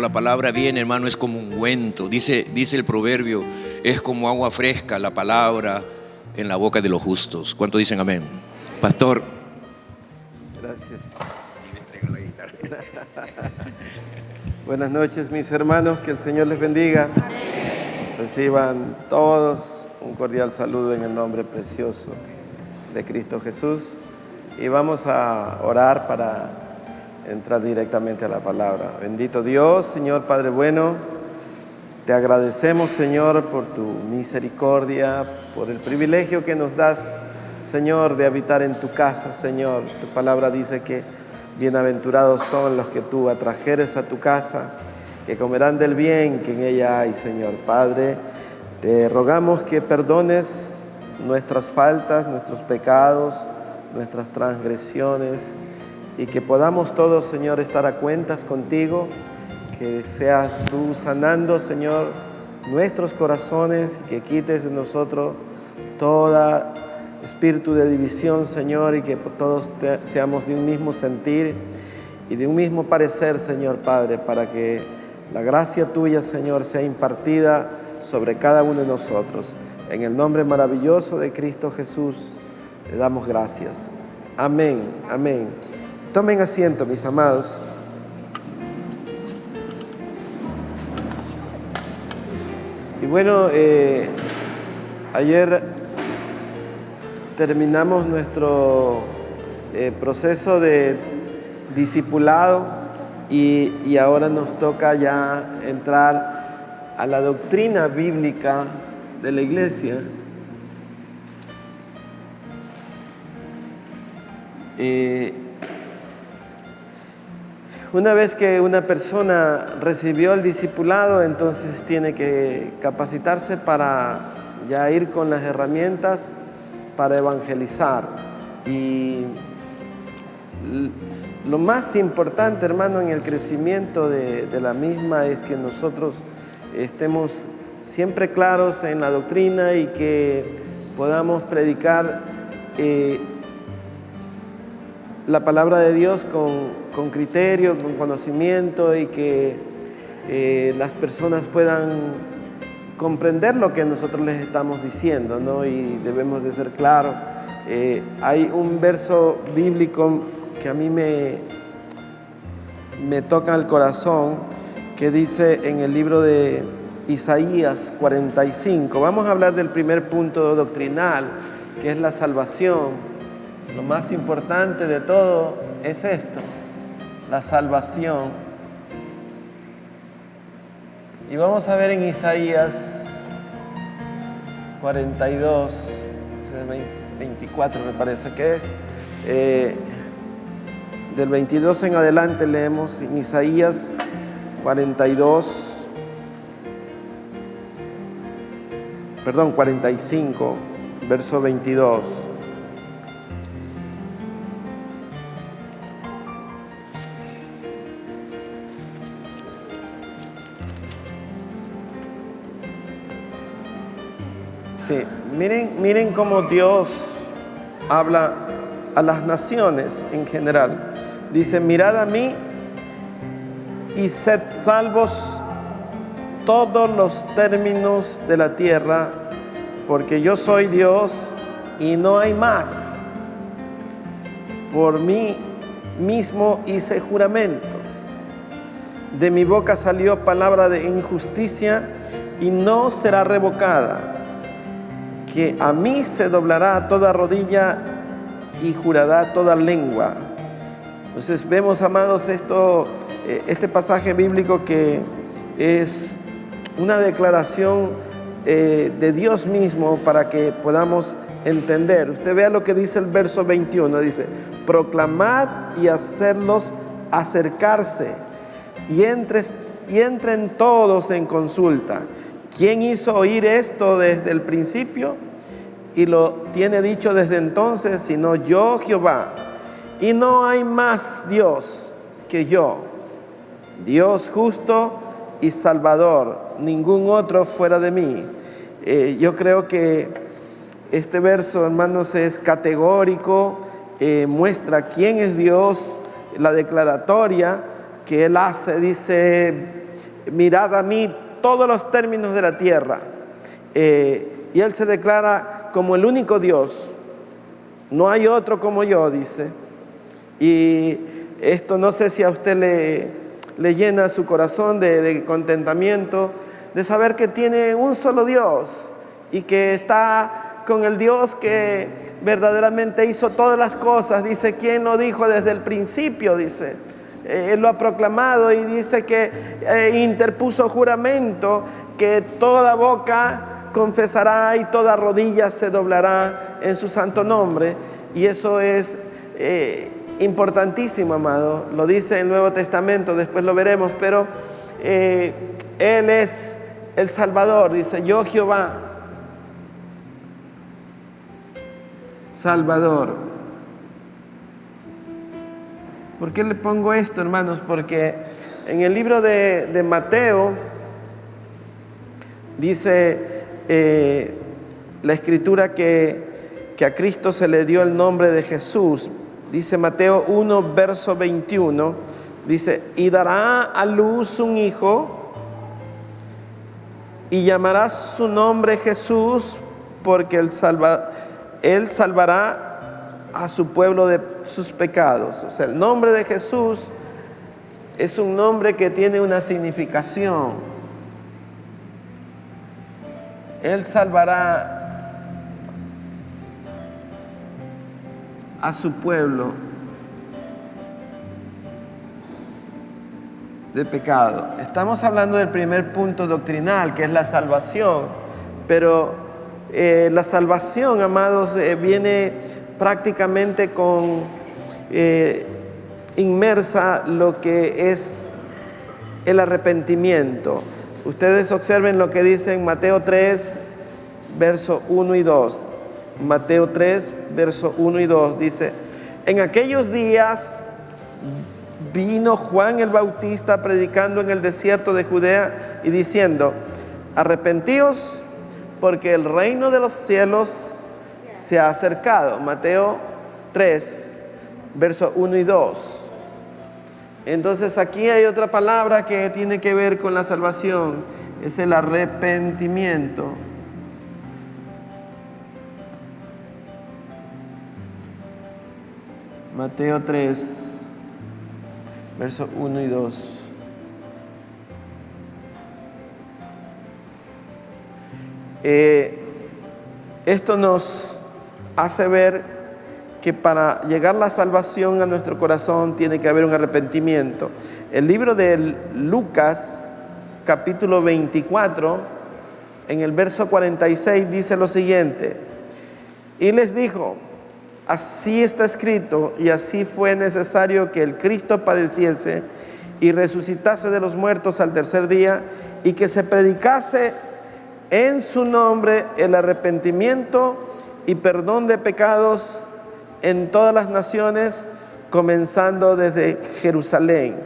la palabra viene, hermano, es como un ungüento. Dice el proverbio, es como agua fresca la palabra en la boca de los justos. ¿Cuántos dicen amén? Pastor. Gracias. Buenas noches, mis hermanos, que el Señor les bendiga. Reciban todos un cordial saludo en el nombre precioso de Cristo Jesús. Y vamos a orar para entrar directamente a la palabra. Bendito Dios, Señor Padre bueno, te agradecemos, Señor, por tu misericordia, por el privilegio que nos das, Señor, de habitar en tu casa, Señor. Tu palabra dice que bienaventurados son los que tú atrajeres a tu casa, que comerán del bien que en ella hay, Señor. Padre, te rogamos que perdones nuestras faltas, nuestros pecados, nuestras transgresiones, y que podamos todos, Señor, estar a cuentas contigo, que seas tú sanando, Señor, nuestros corazones, y que quites de nosotros todo espíritu de división, Señor, y que todos seamos de un mismo sentir y de un mismo parecer, Señor Padre, para que la gracia tuya, Señor, sea impartida sobre cada uno de nosotros. En el nombre maravilloso de Cristo Jesús, le damos gracias. Amén, amén. Tomen asiento, mis amados. Y bueno, ayer terminamos nuestro proceso de discipulado y ahora nos toca ya entrar a la doctrina bíblica de la iglesia. Una vez que una persona recibió el discipulado, entonces tiene que capacitarse para ya ir con las herramientas para evangelizar. Y lo más importante, hermano, en el crecimiento de la misma es que nosotros estemos siempre claros en la doctrina y que podamos predicar la palabra de Dios con criterio, con conocimiento, y que las personas puedan comprender lo que nosotros les estamos diciendo, ¿no? Y debemos de ser claros. Hay un verso bíblico que a mí me toca el corazón, que dice en el libro de Isaías 45. Vamos a hablar del primer punto doctrinal, que es la salvación. Lo más importante de todo es esto, la salvación. Y vamos a ver en Isaías 42, 24 me parece que es, del 22 en adelante leemos en Isaías 45, verso 22. Sí, miren cómo Dios habla a las naciones en general. Dice: mirad a mí y sed salvos todos los términos de la tierra, porque yo soy Dios y no hay más. Por mí mismo hice juramento. De mi boca salió palabra de injusticia y no será revocada. Que a mí se doblará toda rodilla y jurará toda lengua. Entonces vemos, amados, este pasaje bíblico que es una declaración de Dios mismo para que podamos entender. Usted vea lo que dice el verso 21, dice: proclamad y hacerlos acercarse y entren todos en consulta. ¿Quién hizo oír esto desde el principio y lo tiene dicho desde entonces, sino yo, Jehová? Y no hay más Dios que yo, Dios justo y salvador, ningún otro fuera de mí. Yo creo que este verso, hermanos, es categórico, muestra quién es Dios, la declaratoria que Él hace. Dice: mirad a mí todos los términos de la tierra. Y Él se declara como el único Dios. No hay otro como yo, dice. Y esto no sé si a usted le llena su corazón de contentamiento, de saber que tiene un solo Dios y que está con el Dios que verdaderamente hizo todas las cosas. Dice, ¿quién lo dijo desde el principio? Dice, Él lo ha proclamado y dice que interpuso juramento que toda boca confesará y toda rodilla se doblará en su santo nombre. Y eso es importantísimo, amado. Lo dice el Nuevo Testamento, después lo veremos, pero Él es el Salvador. Dice, yo Jehová, Salvador. ¿Por qué le pongo esto, hermanos? Porque en el libro de Mateo dice la Escritura que a Cristo se le dio el nombre de Jesús. Dice Mateo 1, verso 21, dice, y dará a luz un hijo y llamará su nombre Jesús, porque él salvará a su pueblo de sus pecados. O sea, el nombre de Jesús es un nombre que tiene una significación. Él salvará a su pueblo de pecado. Estamos hablando del primer punto doctrinal, que es la salvación, pero la salvación, amados, viene prácticamente con inmersa lo que es el arrepentimiento. Ustedes observen lo que dice en Mateo 3, verso 1 y 2. Mateo 3, verso 1 y 2 dice, en aquellos días vino Juan el Bautista predicando en el desierto de Judea y diciendo, arrepentíos porque el reino de los cielos se ha acercado. Mateo 3, verso 1 y 2. Entonces aquí hay otra palabra que tiene que ver con la salvación, es el arrepentimiento. Mateo 3, verso 1 y 2. Esto nos hace ver que para llegar la salvación a nuestro corazón tiene que haber un arrepentimiento. El libro de Lucas, capítulo 24, en el verso 46 dice lo siguiente, y les dijo, así está escrito, y así fue necesario que el Cristo padeciese y resucitase de los muertos al tercer día, y que se predicase en su nombre el arrepentimiento y perdón de pecados en todas las naciones, comenzando desde Jerusalén.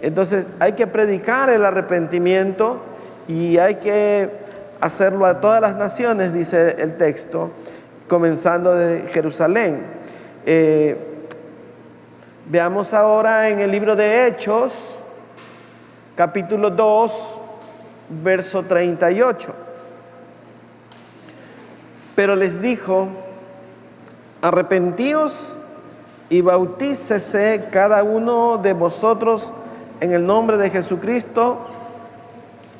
Entonces hay que predicar el arrepentimiento y hay que hacerlo a todas las naciones, dice el texto, comenzando desde Jerusalén. Veamos ahora en el libro de Hechos, capítulo 2, verso 38. Pero les dijo, arrepentíos y bautícese cada uno de vosotros en el nombre de Jesucristo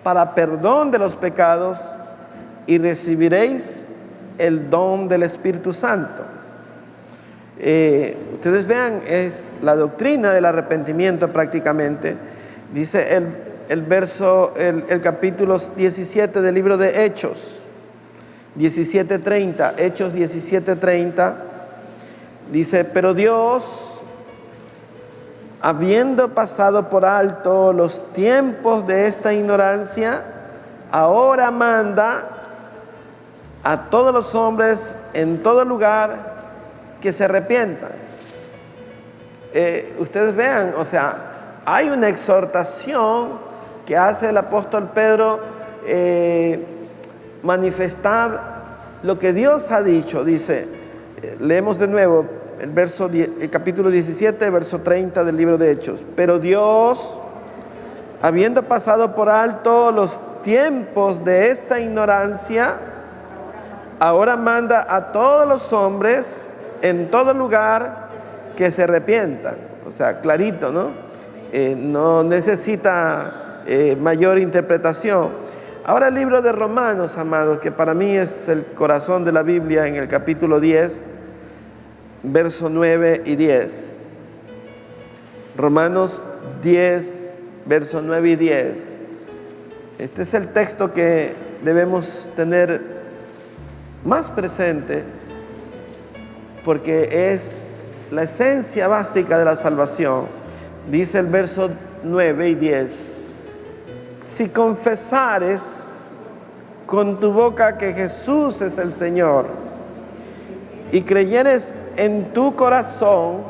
para perdón de los pecados y recibiréis el don del Espíritu Santo. Ustedes vean, es la doctrina del arrepentimiento prácticamente. Dice el capítulo 17 del libro de Hechos, 17:30, Hechos 17:30, dice, pero Dios, habiendo pasado por alto los tiempos de esta ignorancia, ahora manda a todos los hombres en todo lugar que se arrepientan. Ustedes vean, o sea, hay una exhortación que hace el apóstol Pedro, manifestar lo que Dios ha dicho. Dice, leemos de nuevo el capítulo 17, verso 30 del libro de Hechos. Pero Dios, habiendo pasado por alto los tiempos de esta ignorancia, ahora manda a todos los hombres en todo lugar que se arrepientan. O sea, clarito, ¿no? No necesita mayor interpretación. Ahora el libro de Romanos, amados, que para mí es el corazón de la Biblia, en el capítulo 10, versos 9 y 10. Romanos 10, versos 9 y 10. Este es el texto que debemos tener más presente, porque es la esencia básica de la salvación. Dice el verso 9 y 10: si confesares con tu boca que Jesús es el Señor y creyeres en tu corazón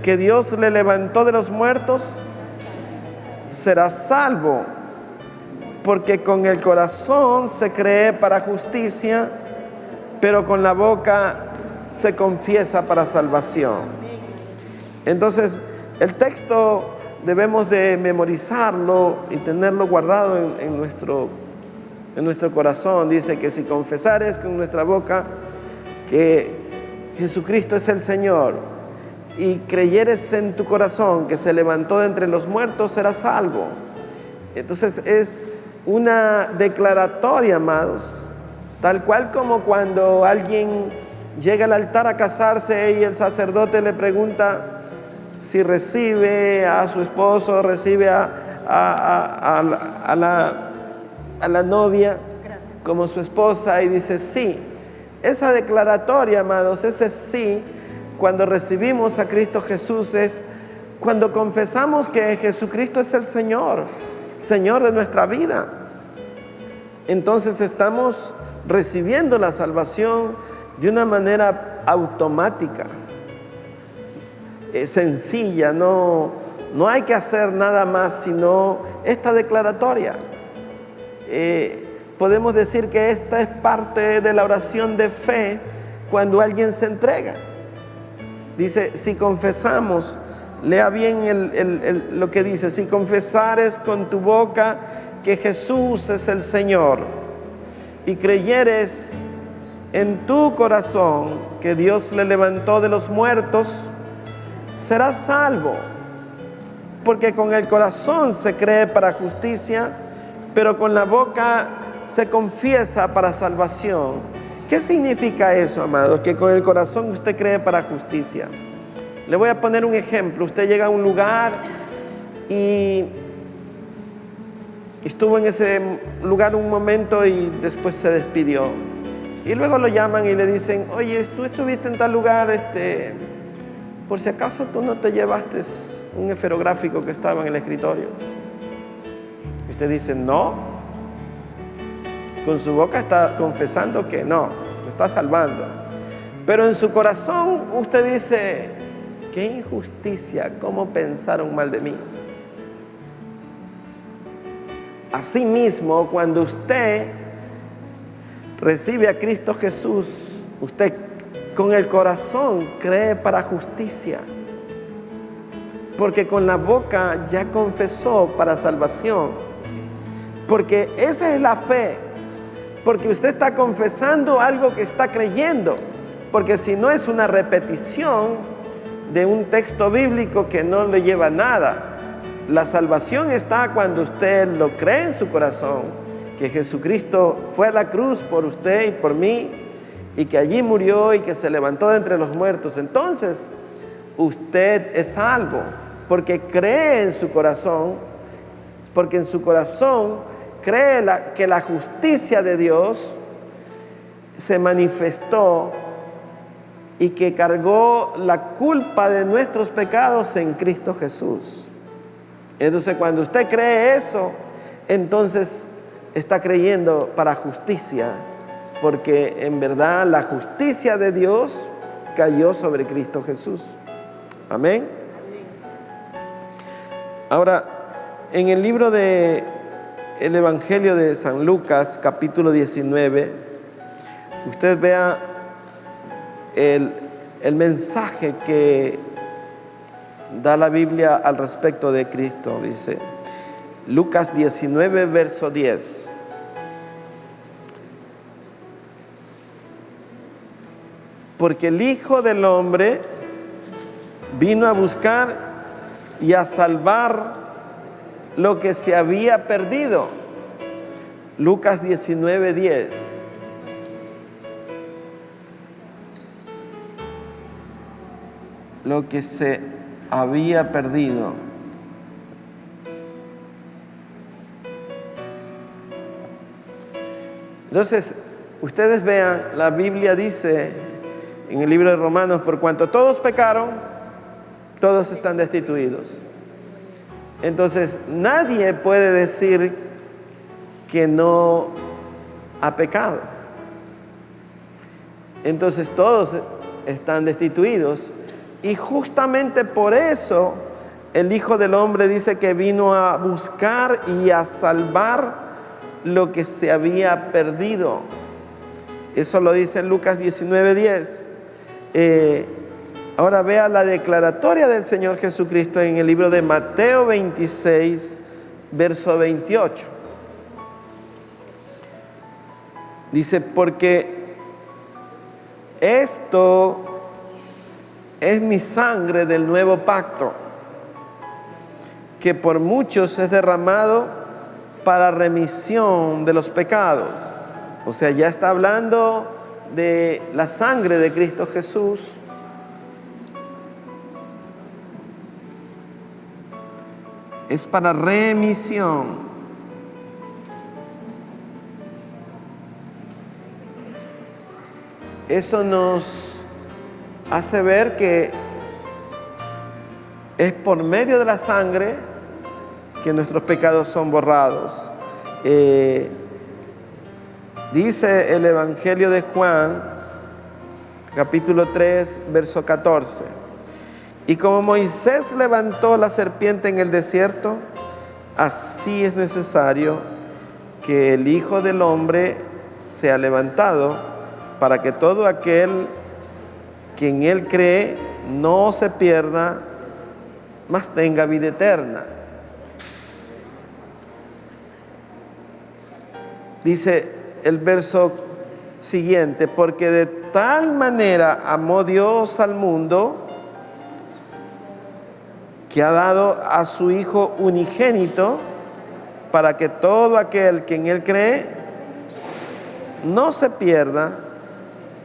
que Dios le levantó de los muertos, serás salvo, porque con el corazón se cree para justicia, pero con la boca se confiesa para salvación. Entonces, el texto debemos de memorizarlo y tenerlo guardado en nuestro corazón. Dice que si confesares con nuestra boca que Jesucristo es el Señor y creyeres en tu corazón que se levantó de entre los muertos, serás salvo. Entonces es una declaratoria, amados, tal cual como cuando alguien llega al altar a casarse y el sacerdote le pregunta si recibe a su esposo, recibe a la novia como su esposa, y dice sí. Esa declaratoria, amados, ese sí, cuando recibimos a Cristo Jesús, es cuando confesamos que Jesucristo es el Señor, Señor de nuestra vida. Entonces estamos recibiendo la salvación de una manera automática, sencilla, no hay que hacer nada más sino esta declaratoria. Podemos decir que esta es parte de la oración de fe cuando alguien se entrega. Dice, si confesamos, lea bien lo que dice: si confesares con tu boca que Jesús es el Señor y creyeres en tu corazón que Dios le levantó de los muertos, serás salvo, porque con el corazón se cree para justicia, pero con la boca se confiesa para salvación. ¿Qué significa eso, amados? Que con el corazón usted cree para justicia. Le voy a poner un ejemplo. Usted llega a un lugar y estuvo en ese lugar un momento y después se despidió. Y luego lo llaman y le dicen: oye, tú estuviste en tal lugar, por si acaso tú no te llevaste un esferográfico que estaba en el escritorio. Y usted dice: no. Con su boca está confesando que no, se está salvando. Pero en su corazón usted dice: qué injusticia, cómo pensaron mal de mí. Asimismo, cuando usted recibe a Cristo Jesús, usted con el corazón cree para justicia, porque con la boca ya confesó para salvación, porque esa es la fe, porque usted está confesando algo que está creyendo, porque si no es una repetición de un texto bíblico que no le lleva a nada. La salvación está cuando usted lo cree en su corazón, que Jesucristo fue a la cruz por usted y por mí, y que allí murió y que se levantó de entre los muertos. Entonces usted es salvo, porque cree en su corazón, porque en su corazón cree que la justicia de Dios se manifestó y que cargó la culpa de nuestros pecados en Cristo Jesús. Entonces, cuando usted cree eso, entonces está creyendo para justicia, porque en verdad la justicia de Dios cayó sobre Cristo Jesús. Amén. Ahora, en el libro de el Evangelio de San Lucas, capítulo 19, usted vea el mensaje que da la Biblia al respecto de Cristo. Dice: Lucas 19, verso 10. Porque el Hijo del Hombre vino a buscar y a salvar lo que se había perdido. Lucas 19, 10. Lo que se había perdido. Entonces, ustedes vean, la Biblia dice en el libro de Romanos, por cuanto todos pecaron, todos están destituidos. Entonces, nadie puede decir que no ha pecado. Entonces, todos están destituidos. Y justamente por eso el Hijo del Hombre dice que vino a buscar y a salvar lo que se había perdido. Eso lo dice en Lucas 19:10. Ahora vea la declaratoria del Señor Jesucristo en el libro de Mateo 26, verso 28. Dice, porque esto es mi sangre del nuevo pacto, que por muchos es derramado para remisión de los pecados. O sea, ya está hablando de la sangre de Cristo Jesús. Es para remisión. Eso nos hace ver que es por medio de la sangre que nuestros pecados son borrados. Dice el Evangelio de Juan, capítulo 3, verso 14. Y como Moisés levantó la serpiente en el desierto, así es necesario que el Hijo del Hombre sea levantado, para que todo aquel que en Él cree no se pierda, mas tenga vida eterna. Dice el verso siguiente, porque de tal manera amó Dios al mundo, que ha dado a su Hijo unigénito, para que todo aquel que en Él cree no se pierda,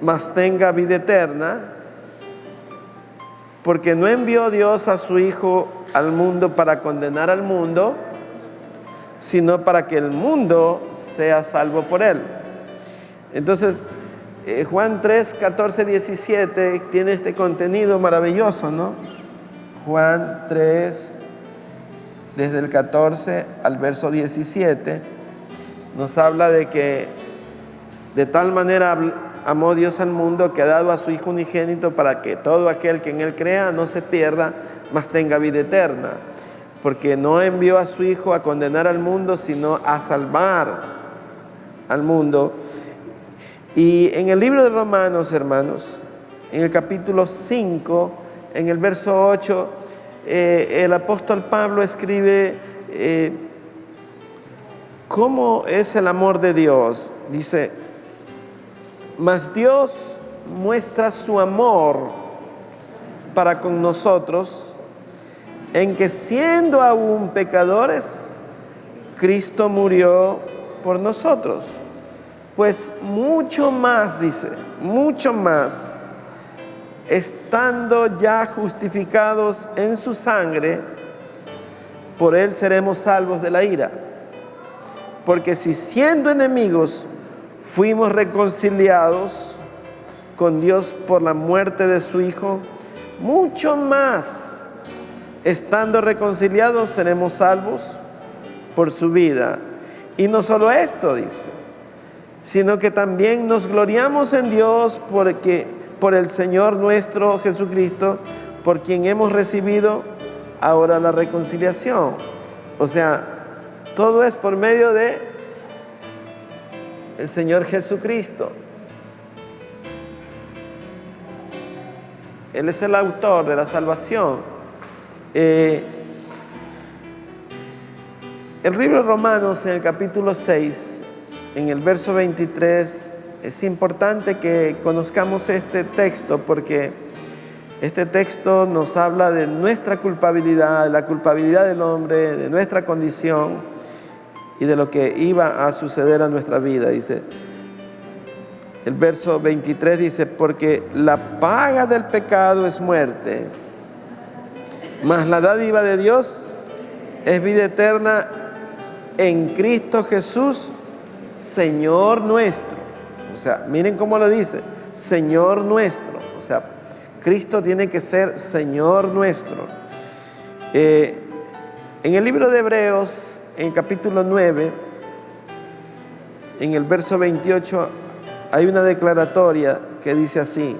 mas tenga vida eterna. Porque no envió Dios a su Hijo al mundo para condenar al mundo, sino para que el mundo sea salvo por Él. Entonces, Juan 3, 14, 17 tiene este contenido maravilloso, ¿no? Juan 3, desde el 14 al verso 17, nos habla de que de tal manera amó Dios al mundo que ha dado a su Hijo unigénito, para que todo aquel que en Él crea no se pierda, mas tenga vida eterna. Porque no envió a su Hijo a condenar al mundo, sino a salvar al mundo. Y en el libro de Romanos, hermanos, en el capítulo 5, en el verso 8, el apóstol Pablo escribe cómo es el amor de Dios. Dice, mas Dios muestra su amor para con nosotros, en que siendo aún pecadores, Cristo murió por nosotros. Pues mucho más, dice, mucho más, estando ya justificados en su sangre, por Él seremos salvos de la ira. Porque si siendo enemigos fuimos reconciliados con Dios por la muerte de su Hijo, mucho más, estando reconciliados, seremos salvos por su vida. Y no solo esto, dice, sino que también nos gloriamos en Dios porque por el Señor nuestro Jesucristo, por quien hemos recibido ahora la reconciliación. O sea, todo es por medio de el Señor Jesucristo. Él es el autor de la salvación. El libro de Romanos, en el capítulo 6, en el verso 23, es importante que conozcamos este texto porque este texto nos habla de nuestra culpabilidad, de la culpabilidad del hombre, de nuestra condición y de lo que iba a suceder a nuestra vida. Dice, el verso 23 dice, porque la paga del pecado es muerte, mas la dádiva de Dios es vida eterna en Cristo Jesús, Señor nuestro. O sea, miren cómo lo dice, Señor nuestro. O sea, Cristo tiene que ser Señor nuestro. En el libro de Hebreos, en capítulo 9, en el verso 28, hay una declaratoria que dice así.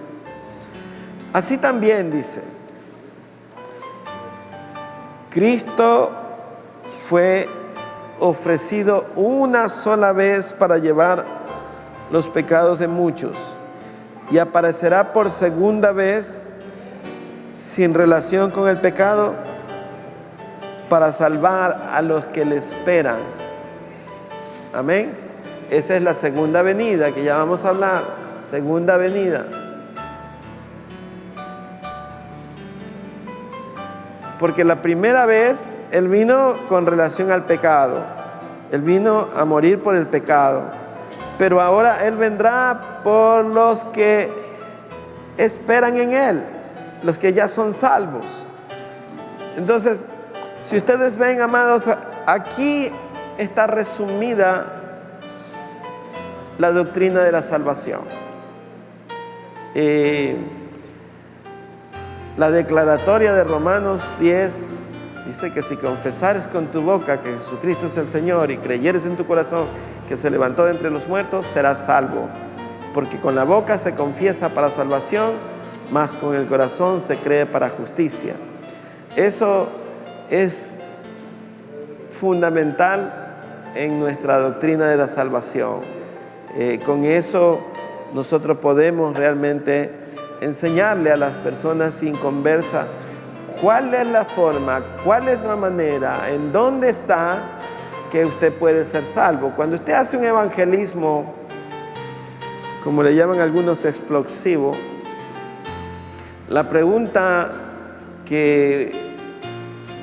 Así también dice, Cristo fue ofrecido una sola vez para llevar los pecados de muchos y aparecerá por segunda vez sin relación con el pecado para salvar a los que le esperan. Amén. Esa es la segunda venida que ya vamos a hablar. Segunda venida. Porque la primera vez Él vino con relación al pecado. Él vino a morir por el pecado. Pero ahora Él vendrá por los que esperan en Él, los que ya son salvos. Entonces, si ustedes ven, amados, aquí está resumida la doctrina de la salvación. La declaratoria de Romanos 10 dice que si confesares con tu boca que Jesucristo es el Señor y creyeres en tu corazón que se levantó de entre los muertos, serás salvo. Porque con la boca se confiesa para salvación, mas con el corazón se cree para justicia. Eso es fundamental en nuestra doctrina de la salvación. Con eso nosotros podemos realmente enseñarle a las personas inconversas cuál es la forma, cuál es la manera, en dónde está que usted puede ser salvo. Cuando usted hace un evangelismo, como le llaman algunos, explosivo, la pregunta que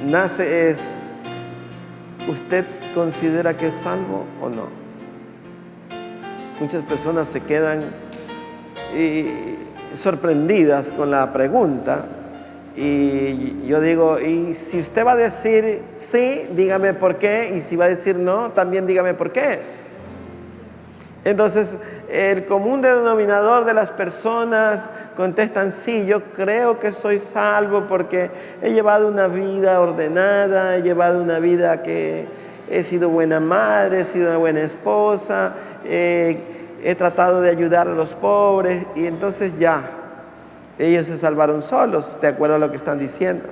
nace es, ¿usted considera que es salvo o no? Muchas personas se quedan sorprendidas con la pregunta y yo digo, y si usted va a decir sí, dígame por qué, y si va a decir no, también dígame por qué. Entonces el común denominador de las personas contestan, sí, yo creo que soy salvo porque he llevado una vida ordenada, he llevado una vida que he sido buena madre, he sido una buena esposa, he tratado de ayudar a los pobres, y entonces ya, ellos se salvaron solos, de acuerdo a lo que están diciendo.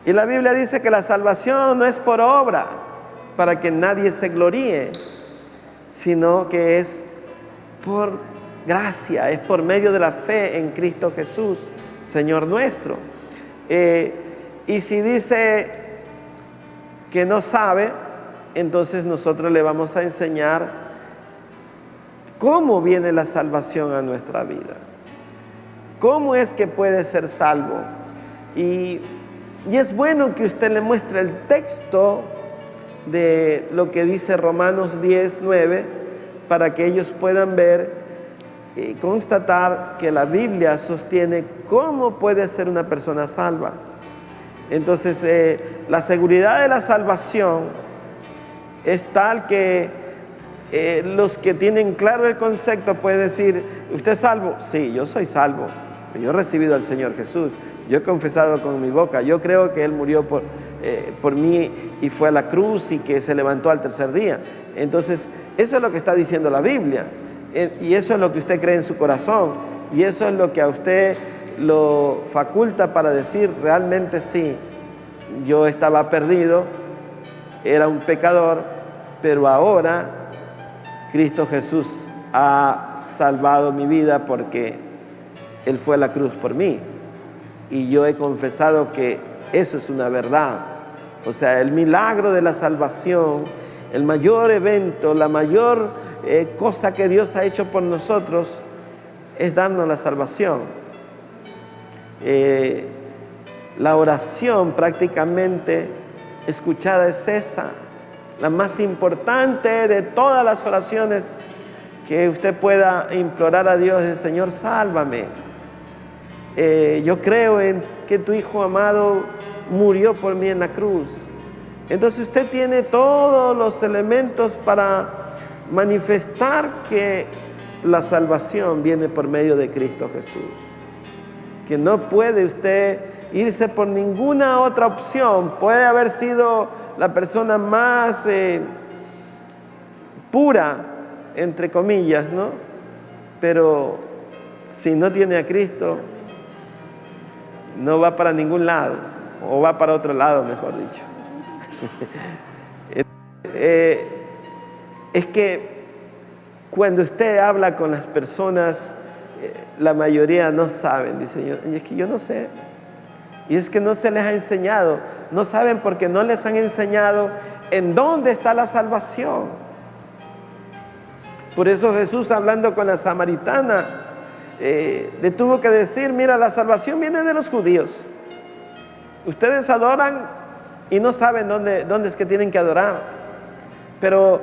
Y la Biblia dice que la salvación no es por obra, para que nadie se gloríe, sino que es por gracia, es por medio de la fe en Cristo Jesús, Señor nuestro. Y si dice que no sabe, entonces nosotros le vamos a enseñar cómo viene la salvación a nuestra vida. ¿Cómo es que puede ser salvo? Y es bueno que usted le muestre el texto de lo que dice Romanos 10:9 para que ellos puedan ver y constatar que la Biblia sostiene cómo puede ser una persona salva. Entonces, la seguridad de la salvación es tal que los que tienen claro el concepto pueden decir, ¿usted es salvo? Sí, yo soy salvo. Yo he recibido al Señor Jesús. Yo he confesado con mi boca. Yo creo que Él murió por mí y fue a la cruz y que se levantó al tercer día. Entonces, eso es lo que está diciendo la Biblia. Y eso es lo que usted cree en su corazón. Y eso es lo que a usted lo faculta para decir, realmente sí, yo estaba perdido, era un pecador, pero ahora Cristo Jesús ha salvado mi vida porque Él fue a la cruz por mí. Y yo he confesado que eso es una verdad. O sea, el milagro de la salvación, el mayor evento, la mayor cosa que Dios ha hecho por nosotros es darnos la salvación. La oración prácticamente escuchada es esa, la más importante de todas las oraciones que usted pueda implorar a Dios es: Señor, sálvame. Yo creo en que tu Hijo amado murió por mí en la cruz. Entonces usted tiene todos los elementos para manifestar que la salvación viene por medio de Cristo Jesús. Que no puede usted irse por ninguna otra opción. Puede haber sido la persona más pura, entre comillas, ¿no? Pero si no tiene a Cristo, no va para ningún lado, o va para otro lado, mejor dicho. Es que cuando usted habla con las personas, la mayoría no saben. Dice: y es que yo no sé. Y es que no se les ha enseñado. No saben porque no les han enseñado en dónde está la salvación. Por eso Jesús, hablando con la samaritana, le tuvo que decir: mira, la salvación viene de los judíos. Ustedes adoran y no saben dónde es que tienen que adorar. Pero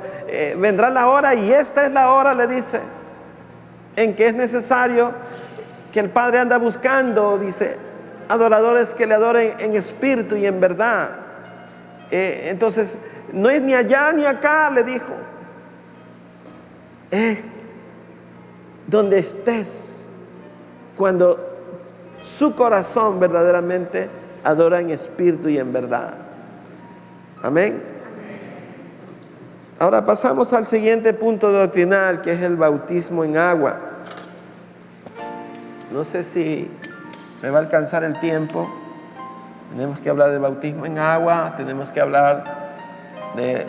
vendrá la hora, y esta es la hora, le dice, en que es necesario que el Padre anda buscando, dice, adoradores que le adoren en espíritu y en verdad. Entonces, no es ni allá ni acá, le dijo. Es donde estés, cuando su corazón verdaderamente adora en espíritu y en verdad. Amén. Ahora pasamos al siguiente punto doctrinal, que es el bautismo en agua. No sé si me va a alcanzar el tiempo. Tenemos que hablar del bautismo en agua, tenemos que hablar de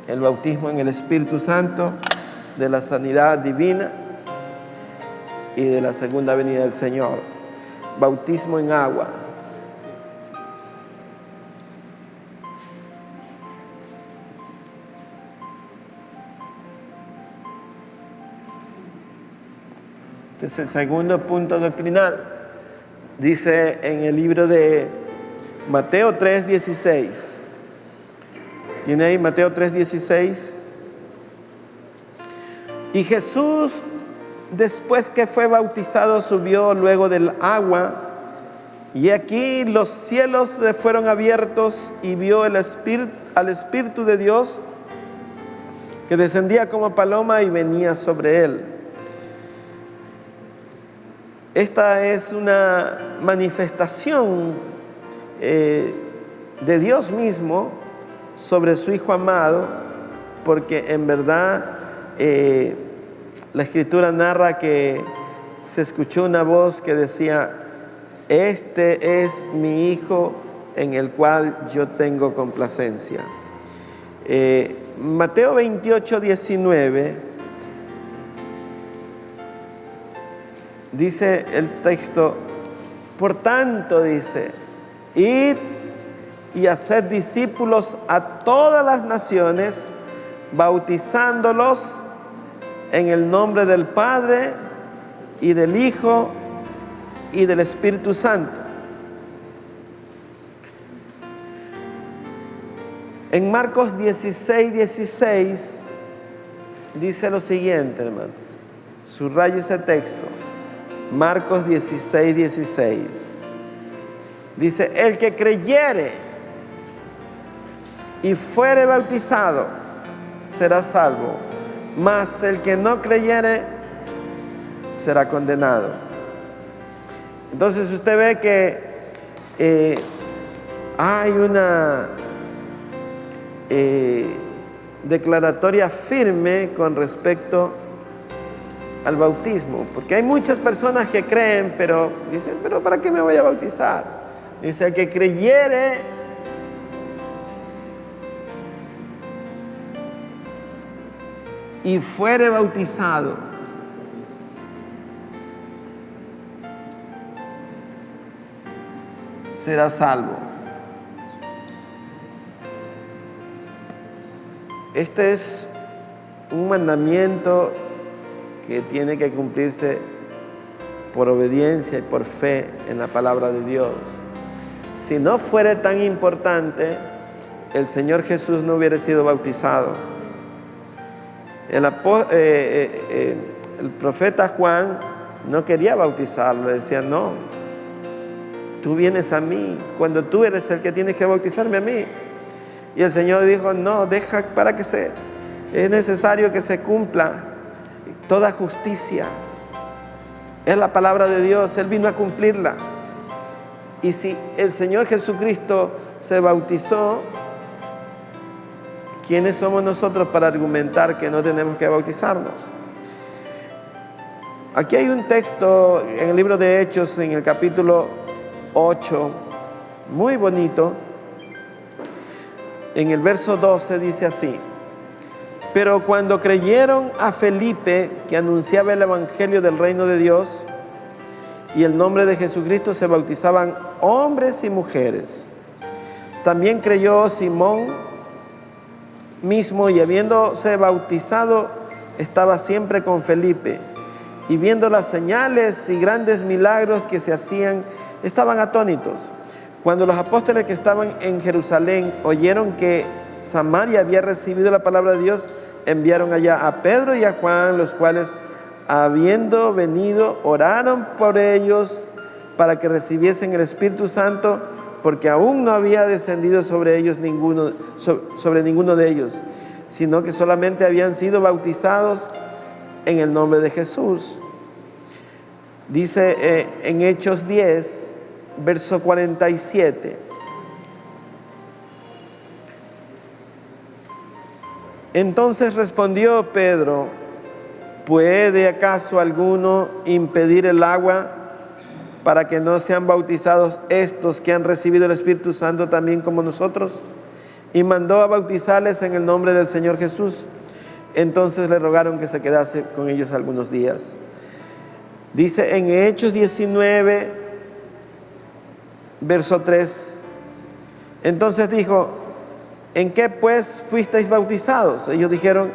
el bautismo en el Espíritu Santo, de la sanidad divina y de la segunda venida del Señor. Bautismo en agua. Este es el segundo punto doctrinal. Dice en el libro de Mateo 3:16. ¿Tiene ahí Mateo 3:16? Y Jesús, después que fue bautizado, subió luego del agua, y aquí los cielos le fueron abiertos, y vio al Espíritu de Dios que descendía como paloma y venía sobre él. Esta es una manifestación de Dios mismo sobre su Hijo amado, porque en verdad la Escritura narra que se escuchó una voz que decía: este es mi Hijo en el cual yo tengo complacencia. Mateo 28:19 dice el texto: por tanto, dice, id y haced discípulos a todas las naciones, bautizándolos en el nombre del Padre y del Hijo y del Espíritu Santo. En Marcos 16:16 dice lo siguiente, hermano. Subraya ese texto. Marcos 16:16. Dice: el que creyere y fuere bautizado será salvo, mas el que no creyere será condenado. Entonces usted ve que hay una declaratoria firme con respecto al bautismo, porque hay muchas personas que creen, pero dicen: pero ¿para qué me voy a bautizar? Dice: el que creyere y fuere bautizado será salvo. Este es un mandamiento que tiene que cumplirse por obediencia y por fe en la palabra de Dios. Si no fuera tan importante, el Señor Jesús no hubiera sido bautizado. El profeta Juan no quería bautizarlo, decía: no, tú vienes a mí, cuando tú eres el que tienes que bautizarme a mí. Y el Señor dijo: no, deja para que es necesario que se cumpla toda justicia. Es la palabra de Dios, Él vino a cumplirla. Y si el Señor Jesucristo se bautizó, ¿quiénes somos nosotros para argumentar que no tenemos que bautizarnos? Aquí hay un texto en el libro de Hechos, en el capítulo 8, muy bonito. En el verso 12 dice así: pero cuando creyeron a Felipe, que anunciaba el evangelio del reino de Dios, y el nombre de Jesucristo, se bautizaban hombres y mujeres. También creyó Simón mismo, y habiéndose bautizado, estaba siempre con Felipe. Y viendo las señales y grandes milagros que se hacían, estaban atónitos. Cuando los apóstoles que estaban en Jerusalén oyeron que Samaria había recibido la palabra de Dios, enviaron allá a Pedro y a Juan, los cuales, habiendo venido, oraron por ellos para que recibiesen el Espíritu Santo, porque aún no había descendido sobre ellos sobre ninguno de ellos, sino que solamente habían sido bautizados en el nombre de Jesús. Dice en Hechos 10, verso 47: entonces respondió Pedro: ¿puede acaso alguno impedir el agua para que no sean bautizados estos que han recibido el Espíritu Santo también como nosotros? Y mandó a bautizarles en el nombre del Señor Jesús. Entonces le rogaron que se quedase con ellos algunos días. Dice en Hechos 19, verso 3: entonces dijo: ¿en qué pues fuisteis bautizados? Ellos dijeron: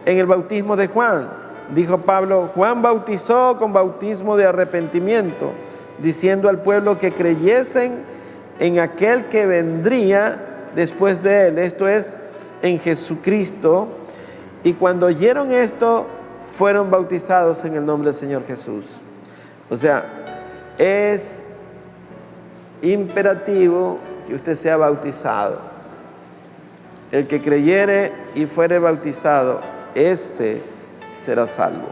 en el bautismo de Juan. Dijo Pablo: Juan bautizó con bautismo de arrepentimiento, diciendo al pueblo que creyesen en aquel que vendría después de él, esto es, en Jesucristo. Y cuando oyeron esto, fueron bautizados en el nombre del Señor Jesús. O sea, es imperativo que usted sea bautizado. El que creyere y fuere bautizado, ese será salvo.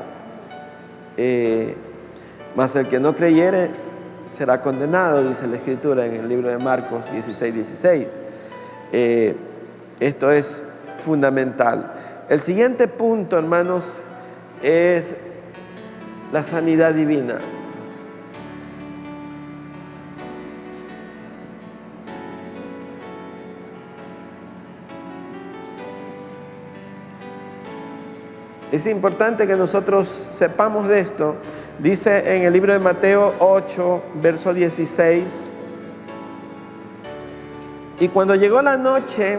Mas el que no creyere será condenado, dice la Escritura en el libro de Marcos 16:16. Esto es fundamental. El siguiente punto, hermanos, es la sanidad divina. Es importante que nosotros sepamos de esto. Dice en el libro de Mateo 8, verso 16: y cuando llegó la noche,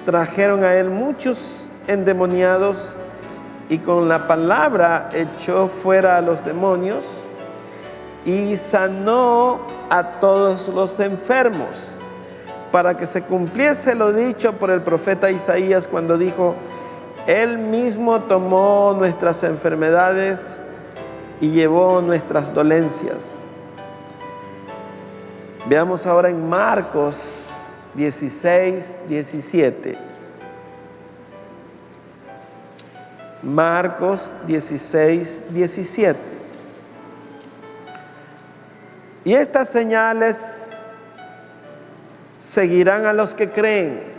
trajeron a él muchos endemoniados, y con la palabra echó fuera a los demonios, y sanó a todos los enfermos, para que se cumpliese lo dicho por el profeta Isaías, cuando dijo: Él mismo tomó nuestras enfermedades y llevó nuestras dolencias. Veamos ahora en Marcos 16:17. Marcos 16:17. Y estas señales seguirán a los que creen.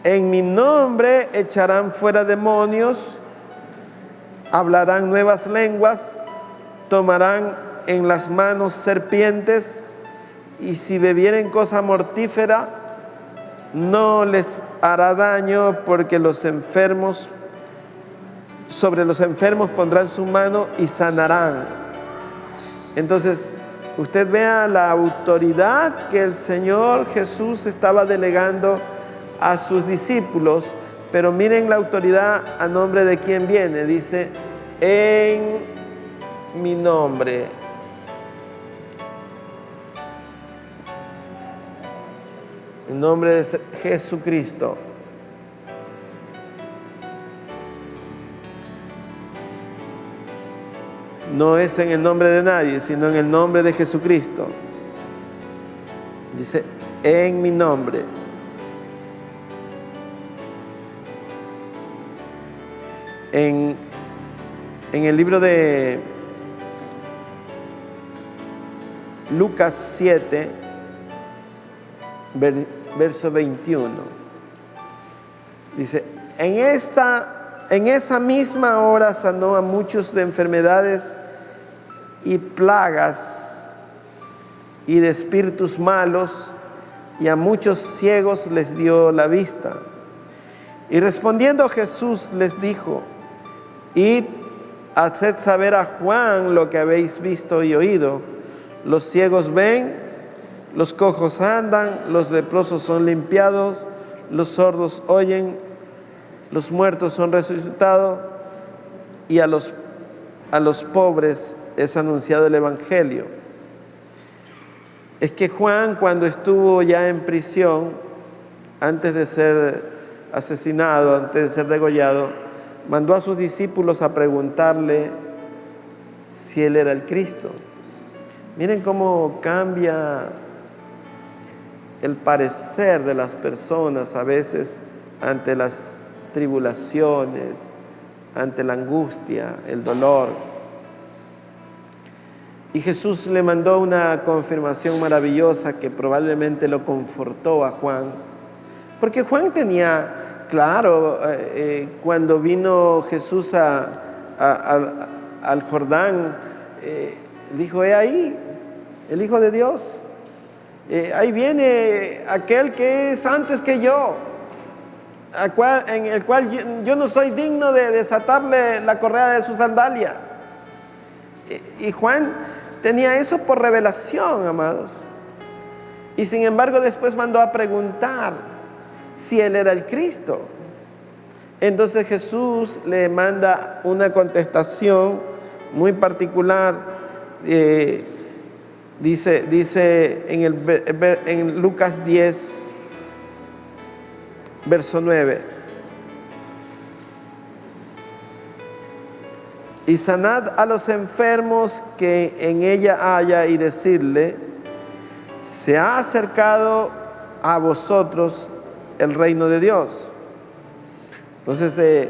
En mi nombre echarán fuera demonios, hablarán nuevas lenguas, tomarán en las manos serpientes, y si bebieren cosa mortífera, no les hará daño, porque sobre los enfermos pondrán su mano y sanarán. Entonces, usted vea la autoridad que el Señor Jesús estaba delegando a sus discípulos, pero miren la autoridad a nombre de quién viene. Dice, en mi nombre. En nombre de Jesucristo. No es en el nombre de nadie, sino en el nombre de Jesucristo. Dice, en mi nombre. En el libro de Lucas 7, verso 21, dice, en esa misma hora sanó a muchos de enfermedades y plagas y de espíritus malos, y a muchos ciegos les dio la vista. Y respondiendo Jesús les dijo, id, haced saber a Juan lo que habéis visto y oído. Los ciegos ven, los cojos andan, los leprosos son limpiados, los sordos oyen, los muertos son resucitados, y a los pobres es anunciado el Evangelio. Es que Juan, cuando estuvo ya en prisión, antes de ser asesinado, antes de ser degollado, mandó a sus discípulos a preguntarle si él era el Cristo. Miren cómo cambia el parecer de las personas a veces ante las tribulaciones, ante la angustia, el dolor. Y Jesús le mandó una confirmación maravillosa que probablemente lo confortó a Juan, porque Juan tenía claro, cuando vino Jesús al Jordán, dijo, he ahí el Hijo de Dios, ahí viene aquel que es antes que yo, en el cual yo no soy digno de desatarle la correa de su sandalia. Y Juan tenía eso por revelación, amados. Y sin embargo después mandó a preguntar si él era el Cristo. Entonces Jesús le manda una contestación muy particular. Dice en Lucas 10, verso 9. Y sanad a los enfermos que en ella haya, y decidle, se ha acercado a vosotros el reino de Dios. Entonces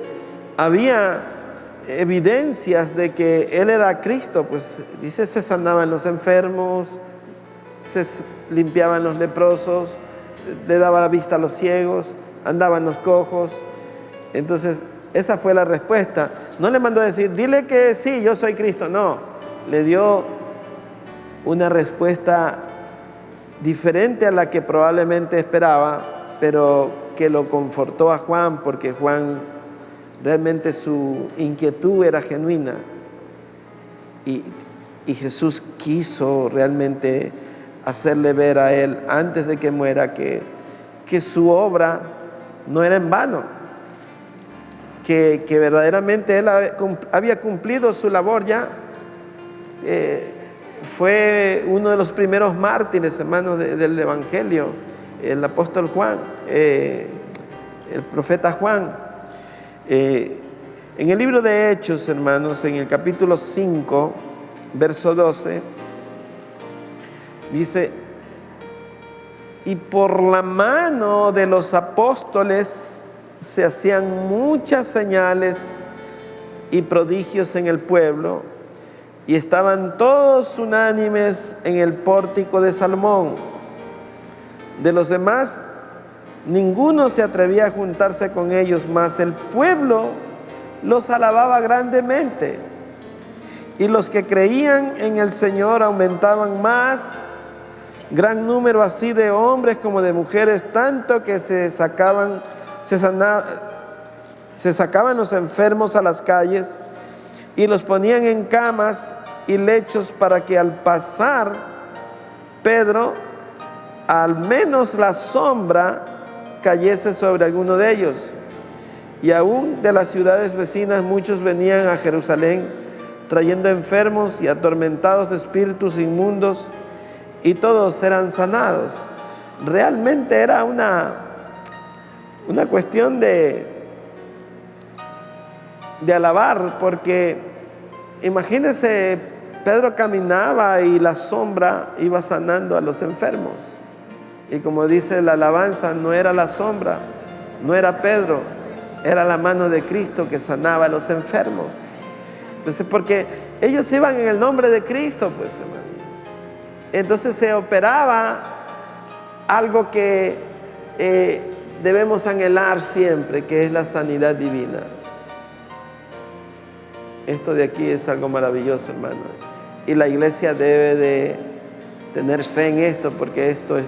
había evidencias de que él era Cristo, pues dice, se sanaban los enfermos, se limpiaban los leprosos, le daba la vista a los ciegos, andaban los cojos. Entonces esa fue la respuesta. No le mandó a decir, dile que sí, yo soy Cristo. No, le dio una respuesta diferente a la que probablemente esperaba, pero que lo confortó a Juan, porque Juan realmente su inquietud era genuina. Y Jesús quiso realmente hacerle ver a él, antes de que muera, que su obra no era en vano. Que verdaderamente él había cumplido su labor ya. Fue uno de los primeros mártires, hermanos, del Evangelio, el apóstol Juan, el profeta Juan. En el libro de Hechos, hermanos, en el capítulo 5, verso 12, dice, y por la mano de los apóstoles se hacían muchas señales y prodigios en el pueblo, y estaban todos unánimes en el pórtico de Salomón. De los demás, ninguno se atrevía a juntarse con ellos, mas el pueblo los alababa grandemente. Y los que creían en el Señor aumentaban más, gran número así de hombres como de mujeres, tanto que se sacaban los enfermos a las calles y los ponían en camas y lechos, para que al pasar Pedro, al menos la sombra cayese sobre alguno de ellos. Y aún de las ciudades vecinas muchos venían a Jerusalén trayendo enfermos y atormentados de espíritus inmundos, y todos eran sanados. Realmente era una cuestión de alabar, porque imagínense, Pedro caminaba y la sombra iba sanando a los enfermos. Y como dice la alabanza, no era la sombra, no era Pedro, era la mano de Cristo que sanaba a los enfermos. Entonces, porque ellos iban en el nombre de Cristo, pues, hermano. Entonces se operaba algo que debemos anhelar siempre, que es la sanidad divina. Esto de aquí es algo maravilloso, hermano. Y la iglesia debe de tener fe en esto, porque esto es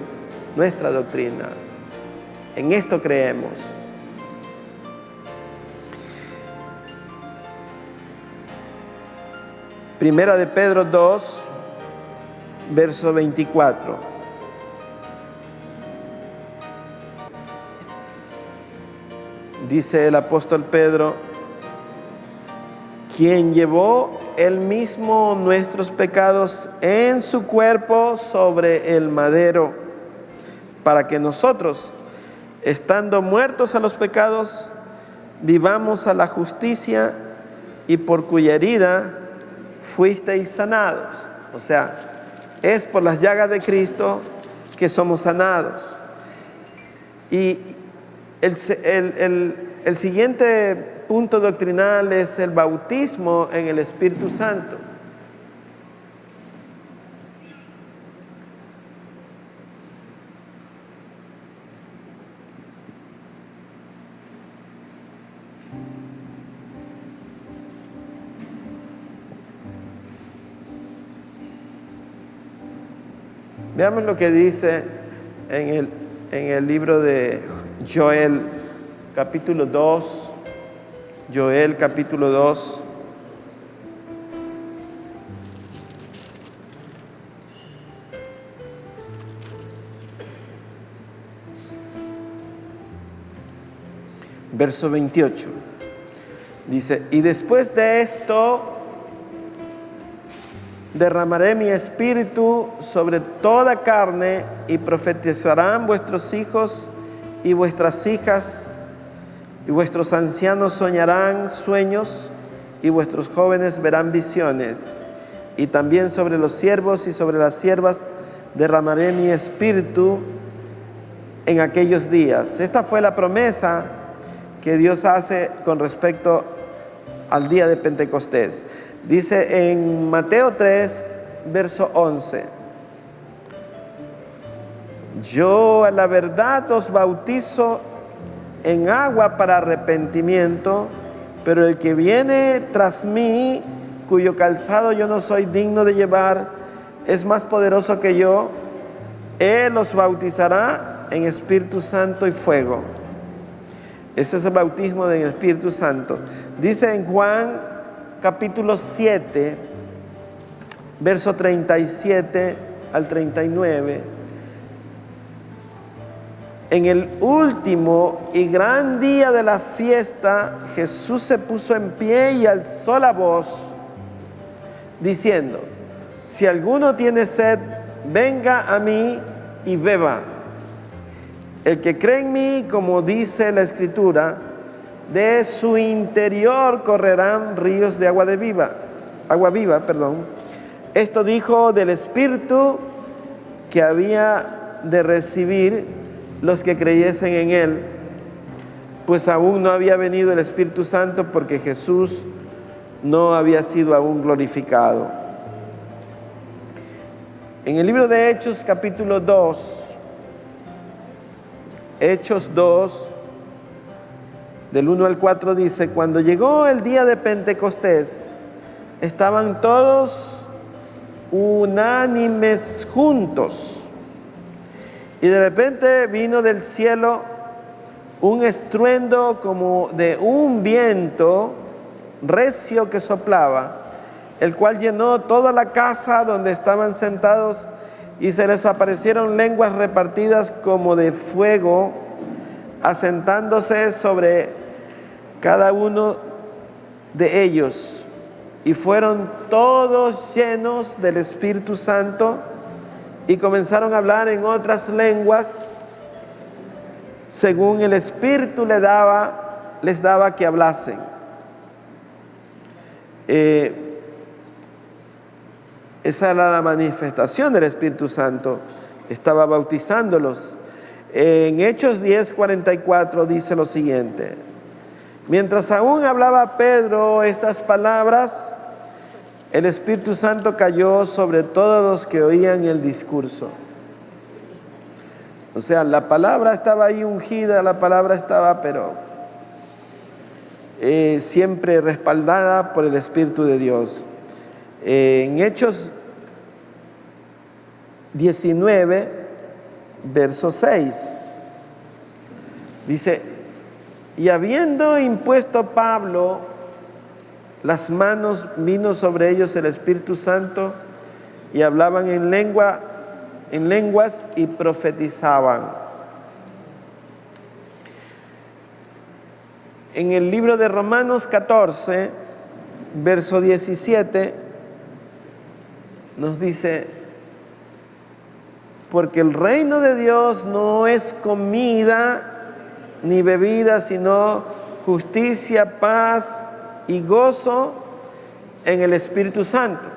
nuestra doctrina. En esto creemos. Primera de Pedro 2, verso 24. Dice el apóstol Pedro: quien llevó él mismo nuestros pecados en su cuerpo sobre el madero, para que nosotros, estando muertos a los pecados, vivamos a la justicia, y por cuya herida fuisteis sanados. O sea, es por las llagas de Cristo que somos sanados. Y el siguiente punto doctrinal es el bautismo en el Espíritu Santo. Veamos lo que dice en el libro de Joel, capítulo 2. Joel, capítulo 2. Verso 28. Dice: y después de esto derramaré mi espíritu sobre toda carne, y profetizarán vuestros hijos y vuestras hijas, y vuestros ancianos soñarán sueños, y vuestros jóvenes verán visiones. Y también sobre los siervos y sobre las siervas derramaré mi espíritu en aquellos días. Esta fue la promesa que Dios hace con respecto al día de Pentecostés. Dice en Mateo 3, verso 11: yo a la verdad os bautizo en agua para arrepentimiento, pero el que viene tras mí, cuyo calzado yo no soy digno de llevar, es más poderoso que yo. Él os bautizará en Espíritu Santo y fuego. Ese es el bautismo del Espíritu Santo. Dice en Juan capítulo 7, verso 37 al 39: en el último y gran día de la fiesta, Jesús se puso en pie y alzó la voz, diciendo: si alguno tiene sed, venga a mí y beba. El que cree en mí, como dice la Escritura, de su interior correrán ríos de agua viva. Esto dijo del Espíritu que había de recibir los que creyesen en él, pues aún no había venido el Espíritu Santo, porque Jesús no había sido aún glorificado. En el libro de Hechos, capítulo 2, Hechos 2, del 1 al 4 dice: cuando llegó el día de Pentecostés, estaban todos unánimes juntos, y de repente vino del cielo un estruendo como de un viento recio que soplaba, el cual llenó toda la casa donde estaban sentados, y se les aparecieron lenguas repartidas como de fuego, asentándose sobre cada uno de ellos. Y fueron todos llenos del Espíritu Santo y comenzaron a hablar en otras lenguas, según el Espíritu les daba que hablasen. Esa era la manifestación del Espíritu Santo. Estaba bautizándolos. En Hechos 10:44 dice lo siguiente: mientras aún hablaba Pedro estas palabras, el Espíritu Santo cayó sobre todos los que oían el discurso. O sea, la palabra estaba ahí ungida, la palabra estaba, pero siempre respaldada por el Espíritu de Dios. En Hechos 19, verso 6, dice: y habiendo impuesto Pablo las manos, vino sobre ellos el Espíritu Santo, y hablaban en lenguas y profetizaban. En el libro de Romanos 14, verso 17, nos dice: porque el reino de Dios no es comida ni bebida, sino justicia, paz y gozo en el Espíritu Santo.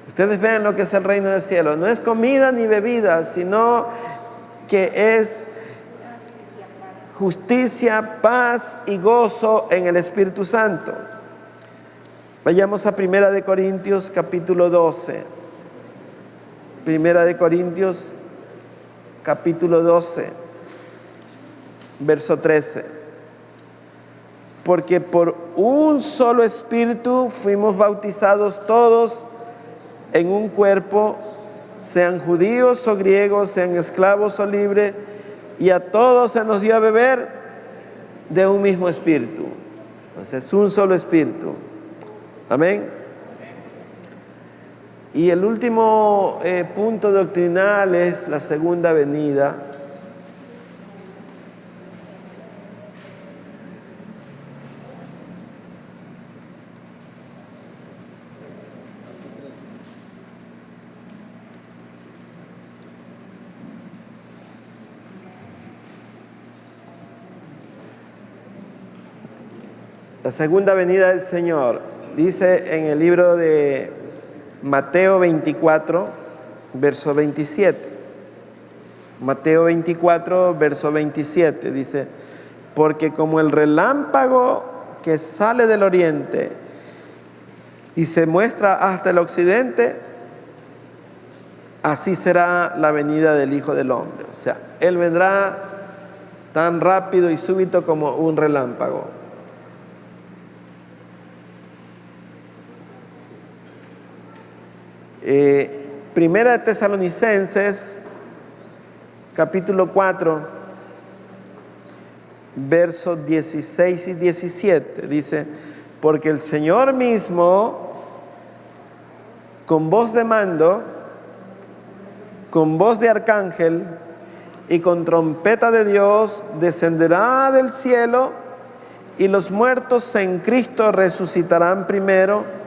Ustedes ven lo que es el reino del cielo. No es comida ni bebida, sino que es justicia, paz y gozo en el Espíritu Santo. Vayamos a 1 de Corintios capítulo 12. 1 de Corintios capítulo 12, verso 13. Porque por un solo Espíritu fuimos bautizados todos en un cuerpo, sean judíos o griegos, sean esclavos o libres, y a todos se nos dio a beber de un mismo Espíritu. Entonces es un solo Espíritu. Amén. Y el último punto doctrinal es la segunda venida. La segunda venida del Señor, dice en el libro de Mateo 24, verso 27. Mateo 24, verso 27, dice: porque como el relámpago que sale del oriente y se muestra hasta el occidente, así será la venida del Hijo del Hombre. O sea, Él vendrá tan rápido y súbito como un relámpago. Primera de Tesalonicenses capítulo 4, versos 16 y 17 dice: porque el Señor mismo, con voz de mando, con voz de arcángel y con trompeta de Dios, descenderá del cielo, y los muertos en Cristo resucitarán primero.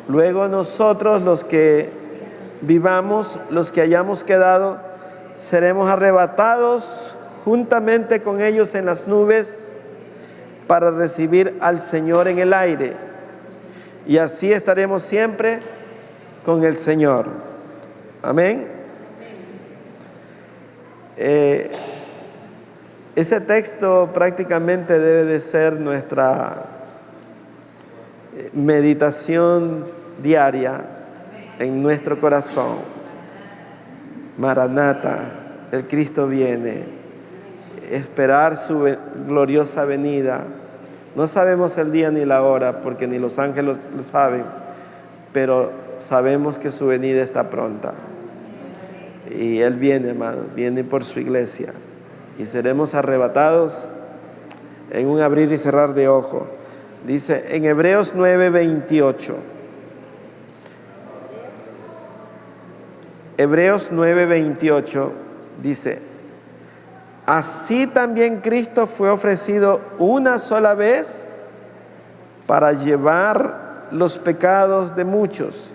Luego nosotros, los que vivamos, los que hayamos quedado, seremos arrebatados juntamente con ellos en las nubes para recibir al Señor en el aire. Y así estaremos siempre con el Señor. Amén. Ese texto prácticamente debe de ser nuestra meditación diaria en nuestro corazón. Maranata, el Cristo viene. Esperar su gloriosa venida. No sabemos el día ni la hora, porque ni los ángeles lo saben, pero sabemos que su venida está pronta. Y Él viene, hermano, viene por su iglesia. Y seremos arrebatados en un abrir y cerrar de ojo. Dice en Hebreos 9:28. Hebreos 9:28 dice: así también Cristo fue ofrecido una sola vez para llevar los pecados de muchos,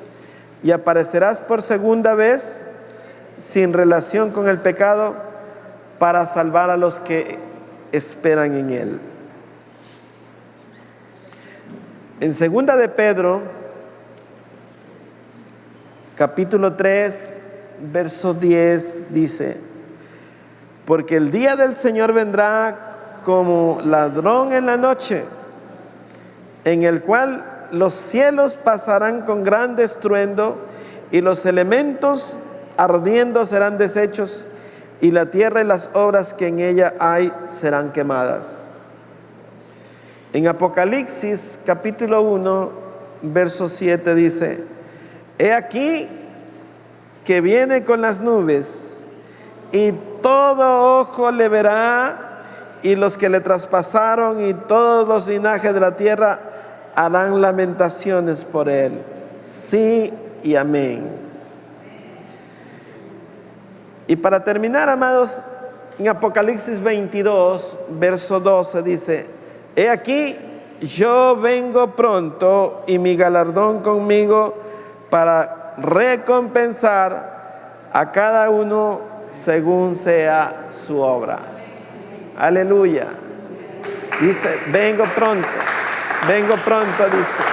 y aparecerás por segunda vez sin relación con el pecado para salvar a los que esperan en él. En segunda de Pedro, capítulo 3, verso 10 dice: porque el día del Señor vendrá como ladrón en la noche, en el cual los cielos pasarán con gran estruendo, y los elementos ardiendo serán deshechos, y la tierra y las obras que en ella hay serán quemadas. En Apocalipsis capítulo 1, verso 7 dice: he aquí que viene con las nubes, y todo ojo le verá, y los que le traspasaron y todos los linajes de la tierra harán lamentaciones por él. Sí y amén. Y para terminar, amados, en Apocalipsis 22, verso 12 dice: he aquí, yo vengo pronto, y mi galardón conmigo, para recompensar a cada uno según sea su obra. Aleluya. Dice, vengo pronto, dice.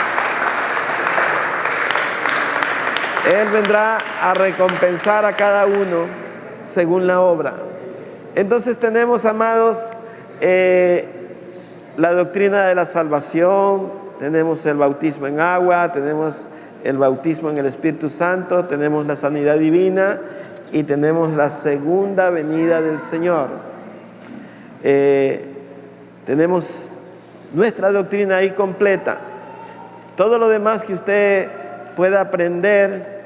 Él vendrá a recompensar a cada uno según la obra. Entonces tenemos, amados, la doctrina de la salvación, tenemos el bautismo en agua, tenemos el bautismo en el Espíritu Santo, tenemos la sanidad divina y tenemos la segunda venida del Señor. Tenemos nuestra doctrina ahí completa. Todo lo demás que usted pueda aprender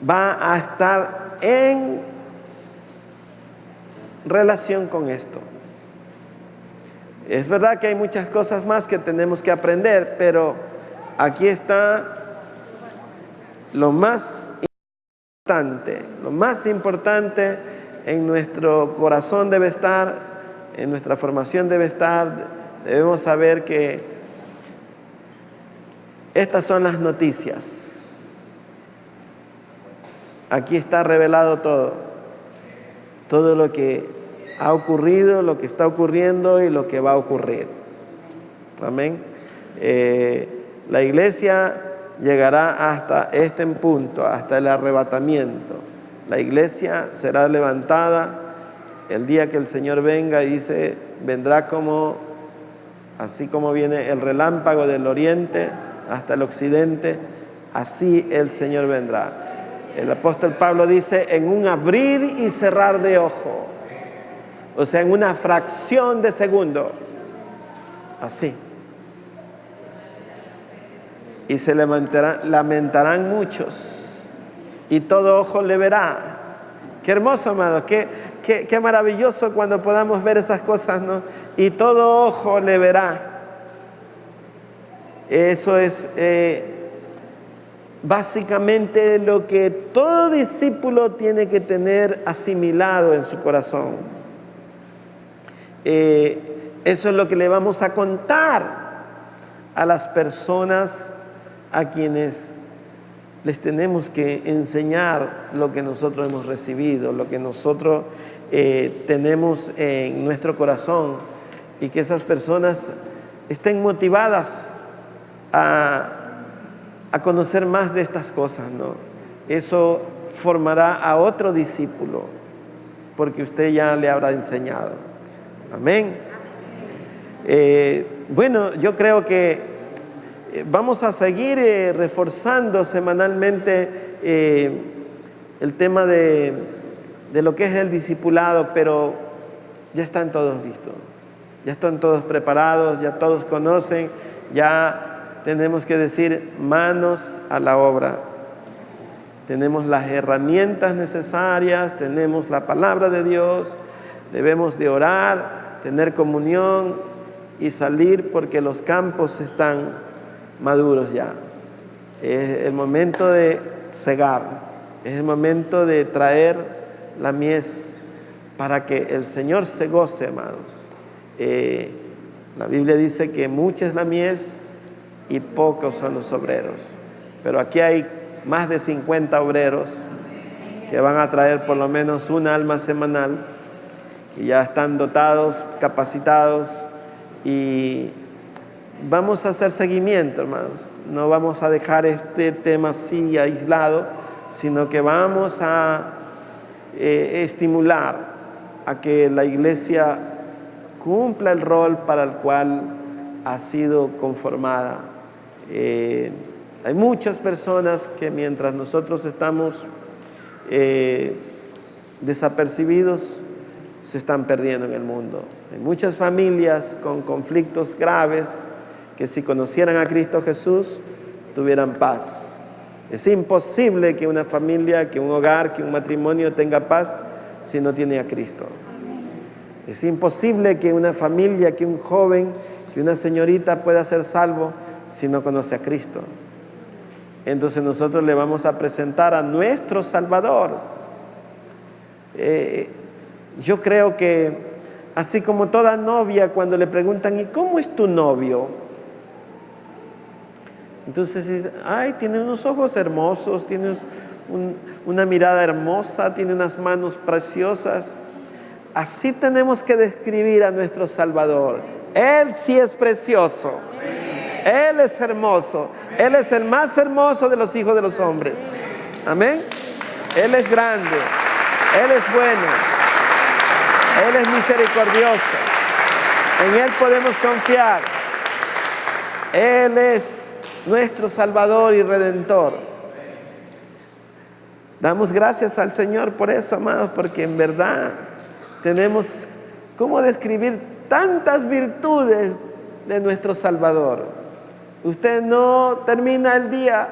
va a estar en relación con esto. Es verdad que hay muchas cosas más que tenemos que aprender, pero aquí está lo más importante en nuestro corazón debe estar, en nuestra formación debe estar. Debemos saber que estas son las noticias. Aquí está revelado todo lo que ha ocurrido, lo que está ocurriendo y lo que va a ocurrir. Amén. La iglesia llegará hasta este punto, hasta el arrebatamiento. La iglesia será levantada el día que el Señor venga, y dice, vendrá así como viene el relámpago del oriente hasta el occidente, así el Señor vendrá. El apóstol Pablo dice, en un abrir y cerrar de ojo, o sea, en una fracción de segundo, así. Y se lamentarán muchos, y todo ojo le verá. Qué hermoso, amado, qué maravilloso cuando podamos ver esas cosas, ¿no? Y todo ojo le verá. Eso es básicamente lo que todo discípulo tiene que tener asimilado en su corazón. Eso es lo que le vamos a contar a las personas a quienes les tenemos que enseñar lo que nosotros hemos recibido, lo que nosotros tenemos en nuestro corazón, y que esas personas estén motivadas a conocer más de estas cosas, ¿no? Eso formará a otro discípulo, porque usted ya le habrá enseñado. Amén. Bueno, yo creo que vamos a seguir reforzando semanalmente el tema de lo que es el discipulado, pero ya están todos listos, ya están todos preparados, ya todos conocen, ya tenemos que decir manos a la obra. Tenemos las herramientas necesarias, tenemos la palabra de Dios, debemos de orar, tener comunión y salir, porque los campos están maduros ya. Es el momento de cegar, Es el momento de traer la mies para que el Señor se goce, amados. La Biblia dice que mucha es la mies y pocos son los obreros. Pero aquí hay más de 50 obreros que van a traer por lo menos un alma semanal, y ya están dotados, capacitados, y vamos a hacer seguimiento, hermanos. No vamos a dejar este tema así aislado, sino que vamos a estimular a que la iglesia cumpla el rol para el cual ha sido conformada. Hay muchas personas que mientras nosotros estamos desapercibidos, se están perdiendo en el mundo. Hay muchas familias con conflictos graves que, si conocieran a Cristo Jesús, tuvieran paz. Es imposible que una familia, que un hogar, que un matrimonio tenga paz si no tiene a Cristo. Es imposible que una familia, que un joven, que una señorita pueda ser salvo si no conoce a Cristo. Entonces nosotros le vamos a presentar a nuestro Salvador. Yo creo que así como toda novia, cuando le preguntan, ¿y cómo es tu novio? Entonces dice, ay, tiene unos ojos hermosos, tiene una mirada hermosa, tiene unas manos preciosas. Así tenemos que describir a nuestro Salvador. Él sí es precioso. Él es hermoso. Él es el más hermoso de los hijos de los hombres. Amén. Él es grande. Él es bueno. Él es misericordioso. En Él podemos confiar. Él es nuestro Salvador y Redentor. Damos gracias al Señor por eso, amados, porque en verdad tenemos cómo describir tantas virtudes de nuestro Salvador. Usted no termina el día,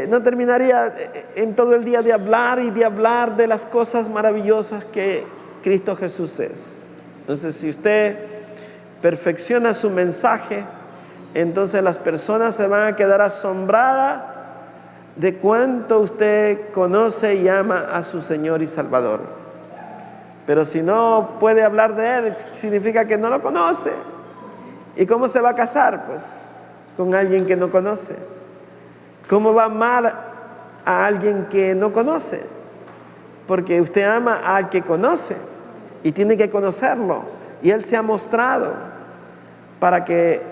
no terminaría en todo el día de hablar y de hablar de las cosas maravillosas que Cristo Jesús es. Entonces, si usted perfecciona su mensaje, entonces las personas se van a quedar asombradas de cuánto usted conoce y ama a su Señor y Salvador. Pero si no puede hablar de Él, significa que no lo conoce. ¿Y cómo se va a casar? Pues con alguien que no conoce. ¿Cómo va a amar a alguien que no conoce? Porque usted ama al que conoce y tiene que conocerlo. Y Él se ha mostrado para que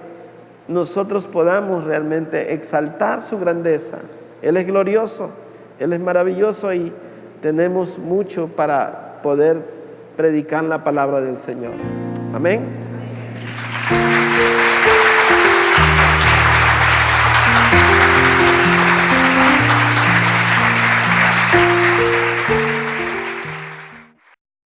nosotros podamos realmente exaltar su grandeza. Él es glorioso, Él es maravilloso, y tenemos mucho para poder predicar la palabra del Señor. Amén.